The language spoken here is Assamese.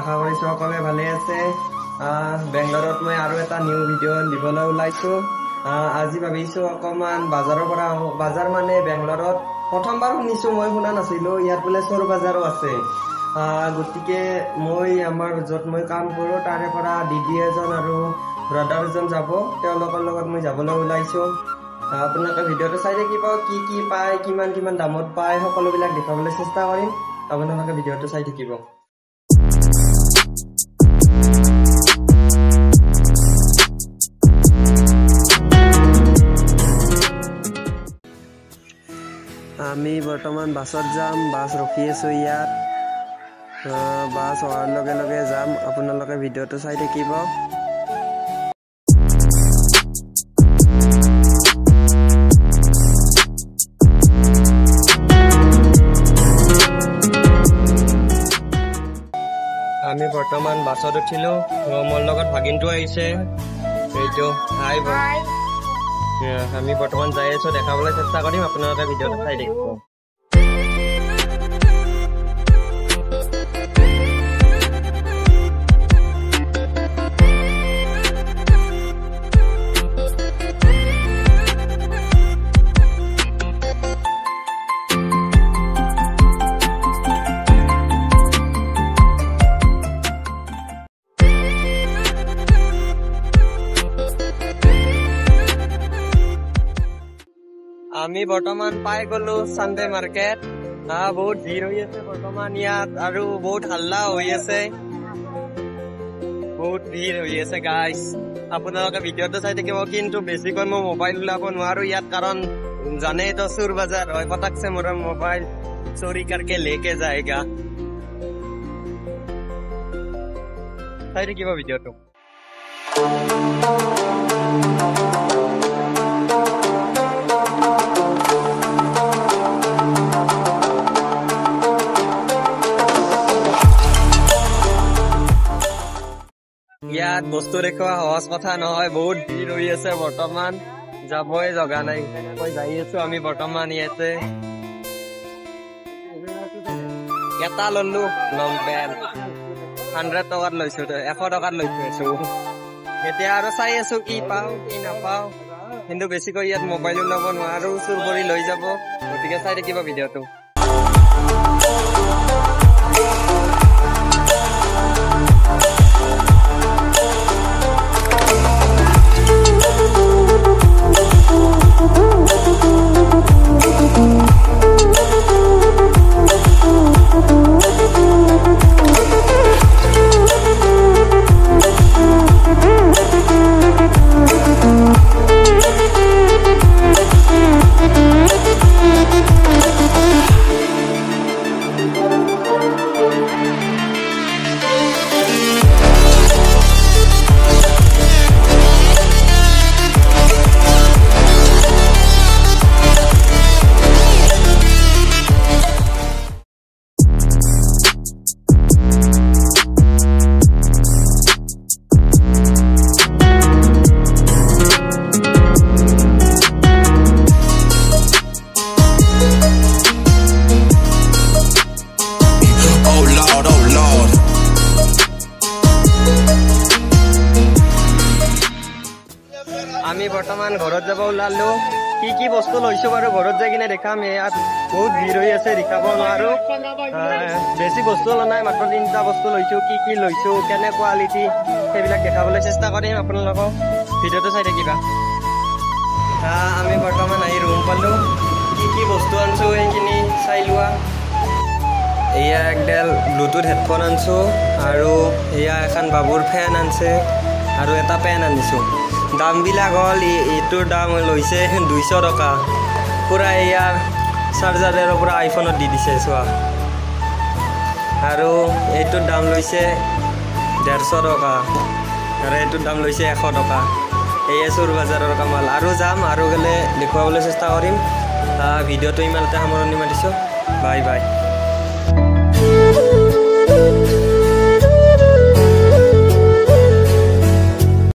আশা কৰিছো সকলোৱে ভালে আছে। বেংগলৰত মই আৰু এটা নিউ ভিডিঅ' দিবলৈ ওলাইছো। আজি ভাবিছো অকমান বাজাৰৰ পৰা বাজাৰ মানে বেংগলৰত প্ৰথমবাৰ শুনিছো, মই শুনা নাছিলো ইয়াত বোলে চোৰ বাজাৰো আছে। গতিকে মই আমাৰ য'ত মই কাম কৰো তাৰে পৰা দিদি এজন আৰু ব্ৰাদাৰ এজন যাব, তেওঁলোকৰ লগত মই যাবলৈ ওলাইছো। আপোনালোকে ভিডিঅ'টো চাই থাকিব, কি কি পায়, কিমান কিমান দামত পায়, সকলোবিলাক দেখাবলৈ চেষ্টা কৰিম। আপোনালোকে ভিডিঅ'টো চাই থাকিব। আমি বৰ্তমান বাছত যাম, বাছ ৰখি আছো ইয়াত। বাছ অহাৰ লগে লগে যাম, আপোনালোকে ভিডিঅ'টো চাই থাকিব। আমি বৰ্তমান বাছত উঠিলো, মোৰ লগত ভাগিনটো আহিছে। এইটো হাই ভাই, আমি বৰ্তমান যাই আছো, দেখাবলৈ চেষ্টা কৰিম। আপোনালোকে ভিডিঅ'টো চাই থাকিব। আমি বৰ্তমান পাই গলো চানডে মাৰ্কেট। বহুত ভিৰ হৈ আছে বৰ্তমান ইয়াত, আৰু বহুত হাল্লা হৈ আছে, বহুত ভিৰ হৈ আছে গাইজ। আপোনালোকে ভিডিঅ'টো চাই থাকিব, কিন্তু বেছিকৈ মই মোবাইল ওলাব নোৱাৰো ইয়াত, কাৰণ জানেই তো চোৰ বাজাৰ হয়, পটাকছে মোৰ মোবাইল চোৰি करके लेके जाएगा। চাই থাকিব ভিডিঅ'টো। ইয়াত বস্তু দেখুওৱা সহজ কথা নহয়, বহুত ভিৰ হৈ আছে বৰ্তমান, যাবই জগা নাই। মই যাই আছো আমি বৰ্তমান ইয়াতে। এটা ললো লং পেণ্ট 100 টকাত লৈছো, 100 টকাত লৈছো। এতিয়া আৰু চাই আছো কি পাওঁ কি নাপাওঁ, কিন্তু বেছিকৈ ইয়াত মোবাইল ওলাব নোৱাৰো, চুৰ কৰি লৈ যাব। গতিকে চাই থাকিব ভিডিঅ'টো। আমি বৰ্তমান ঘৰত যাব ওলালো। কি কি বস্তু লৈছো বাৰু ঘৰত যাই কিনে দেখাম। ইয়াত বহুত ভিৰ হৈ আছে, দেখাব নোৱাৰো। বেছি বস্তু লোৱা নাই, মাত্ৰ 3টা বস্তু লৈছো। কি কি লৈছো, কেনে কোৱালিটি, সেইবিলাক দেখাবলৈ চেষ্টা কৰিম। আপোনালোকক ভিডিঅ'টো চাই থাকিবা। আমি বৰ্তমান আহি ৰুম পালো। কি কি বস্তু আনিছো সেইখিনি চাই লোৱা। এয়া একডাল ব্লুটুথ হেডফোন আনিছো, আৰু এয়া এখন বাবুৰ ফেন আনিছে, আৰু এটা পেন আনিছো। দামবিলাক হ'ল, এইটোৰ দাম লৈছে 200 টকা। পূৰা ইয়াৰ চাৰ্জাৰৰ পৰা আইফোনত দি দিছে চোৱা। আৰু এইটোৰ দাম লৈছে 150 টকা, আৰু এইটোৰ দাম লৈছে 100 টকা। এয়ে চোৰ বাজাৰৰ কামাল। আৰু যাম, আৰু গ'লে দেখুৱাবলৈ চেষ্টা কৰিম। ভিডিঅ'টো ইমানতে সামৰণি মাৰিছোঁ। Bye bye.